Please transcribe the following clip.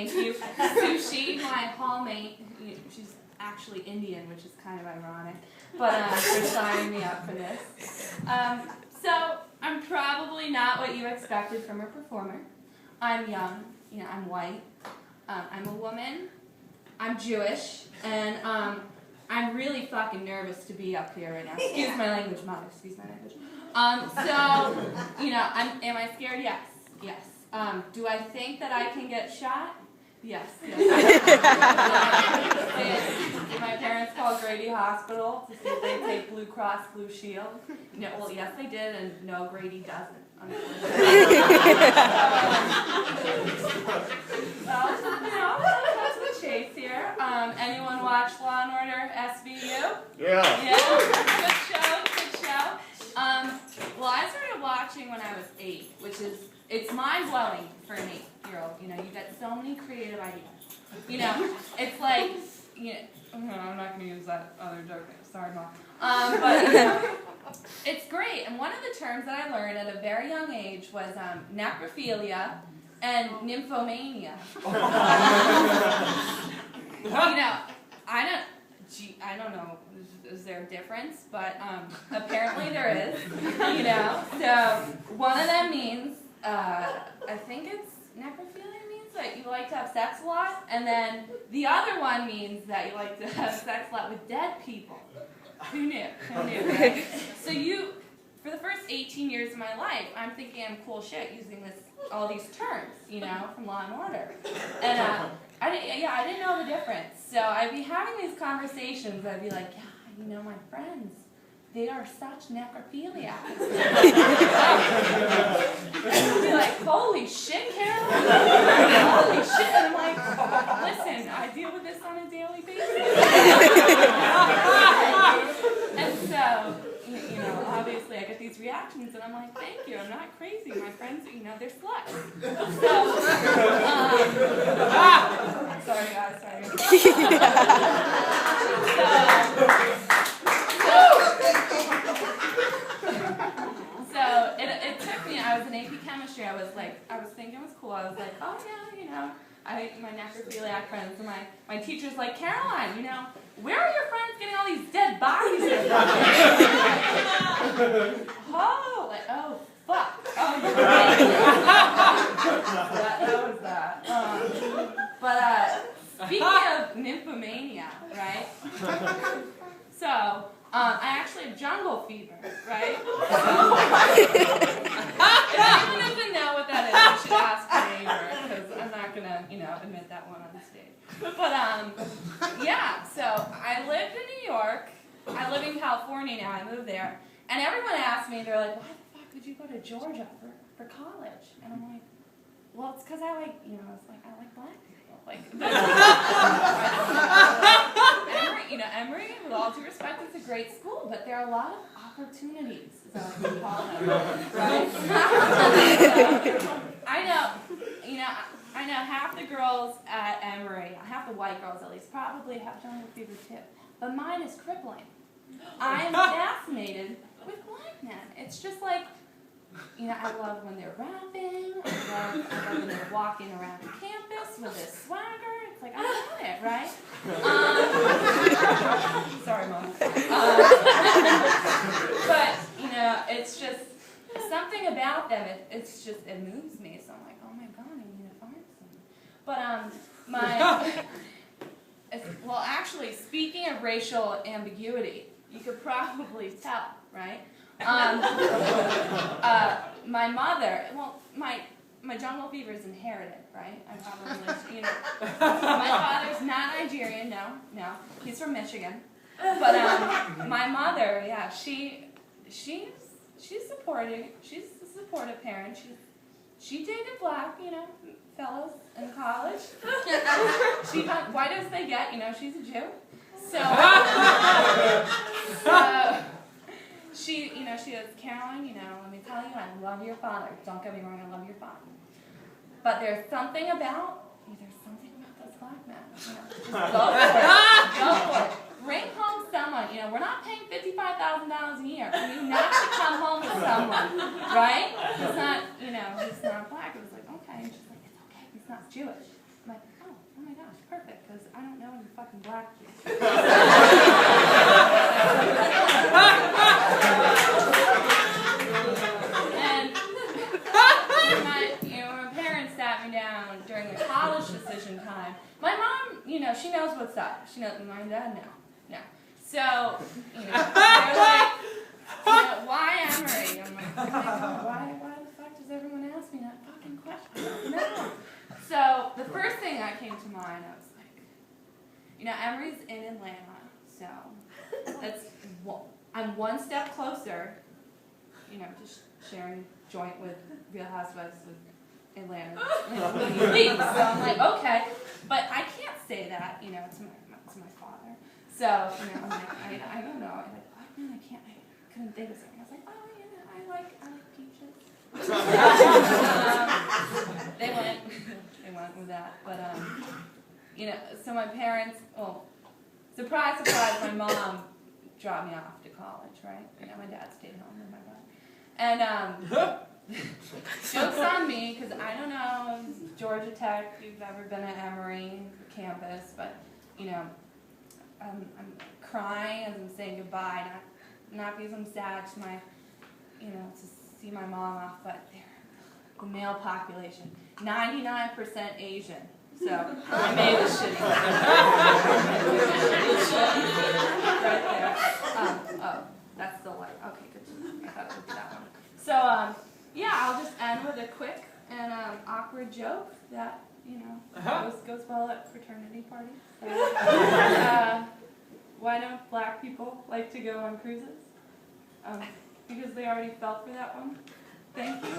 Thank you. Sushi, my hallmate, she's actually Indian, which is kind of ironic, but for signing me up for this. So I'm probably not what you expected from a performer. I'm young, I'm white, I'm a woman, I'm Jewish, and I'm really fucking nervous to be up here right now. Excuse my language, mother, excuse my language. Am I scared? Yes, yes. Do I think that I can get shot? Yes. Did my parents call Grady Hospital to see if they take Blue Cross Blue Shield? No, well, yes, they did, and no, Grady doesn't. That's the chase here. Anyone watch Law and Order SVU? Yeah. Good show. Well, I started watching when I was 8, it's mind-blowing for an 8-year-old. You get so many creative ideas. It's like, I'm not going to use that other joke. Sorry, Mom. But, it's great. And one of the terms that I learned at a very young age was necrophilia and nymphomania. I don't know, is there a difference? But apparently there is, So one of them means, I think it's necrophilia means that you like to have sex a lot, and then the other one means that you like to have sex a lot with dead people. Who knew, right? So for the first 18 years of my life, I'm thinking I'm cool shit using all these terms, from Law and Order. And I didn't know the difference. So I'd be having these conversations. I'd be like, my friends, they are such necrophiliacs. I'd be like, holy shit, Carol. Holy shit. And I'm like, listen, I deal with this on a daily basis. And so, obviously I get these reactions, and I'm like, thank you, I'm not crazy. My friends, they're sluts. So, sorry guys, sorry. So it took me, I was in AP chemistry, I was thinking it was cool. I was like, oh yeah, my necrophiliac friends, and my teacher's like, Caroline, where are your friends getting all these dead bodies? Oh, fuck. Oh, you're right. That was that. Speaking of nymphomania, right? So, I actually have jungle fever, right? If anyone doesn't know what that is, you should ask my neighbor, because I'm not going to, admit that one on the stage. But, so I lived in New York. I live in California now. I moved there. And everyone asked me, they're like, why the fuck did you go to Georgia for college? And I'm like, well, it's because I like black people. Emory, with all due respect, it's a great school, but there are a lot of opportunities, is what we call them, right? I know half the girls at Emory, half the white girls at least, probably have jungle fever too, but mine is crippling. I am fascinated with black men. It's just like, I love when they're rapping, I love when they're walking around campus with this swagger. It's like, I want it, right? Sorry, Mom. But, it's just something about them. It moves me. So I'm like, oh my God, I need to find some. But, actually, speaking of racial ambiguity, you could probably tell, right? My mother, my jungle fever is inherited, right? I probably, my father's not Nigerian, no, he's from Michigan. But my mother, yeah, she's supportive. She's a supportive parent. She dated black, fellows in college. White as they get, she's a Jew. So she goes, Caroline, let me tell you, I love your father. Don't get me wrong, I love your father. But there's something about those black men. Just go for it. Bring home someone. We're not paying $55,000 a year for you not to come home with someone, right? He's not, he's not black. It was like, okay. And she's like, it's okay. He's not Jewish. I'm like, oh my gosh, perfect, because I don't know any fucking black people. And my parents sat me down during the college decision time. My mom, she knows what's up. She knows, my dad, no. So, they're like, why Emory? I'm like, why the fuck does everyone ask me that fucking question? No. So, the first thing that came to mind, I was like, Emory's in Atlanta, so I'm one step closer, just sharing joint with Real Housewives of Atlanta. So I'm like, okay, but I can't say that, to my father. So, I'm like, I don't know. I'm like, oh man, I couldn't think of something. I was like, oh yeah, I like peaches. They went with that. But so my parents, surprise, my mom dropped me off to college, right? My dad stayed home with my brother. And joke's on me, because I don't know if Georgia Tech, if you've ever been at Emory campus, but I'm crying as I'm saying goodbye, not because I'm sad to my, to see my mom off, but the male population, 99% Asian. So I made a shitty right there. Oh, that's the light. Okay, good. I thought it would be that one. So I'll just end with a quick and awkward joke that goes well at fraternity parties. Why don't black people like to go on cruises? Because they already fell for that one. Thank you.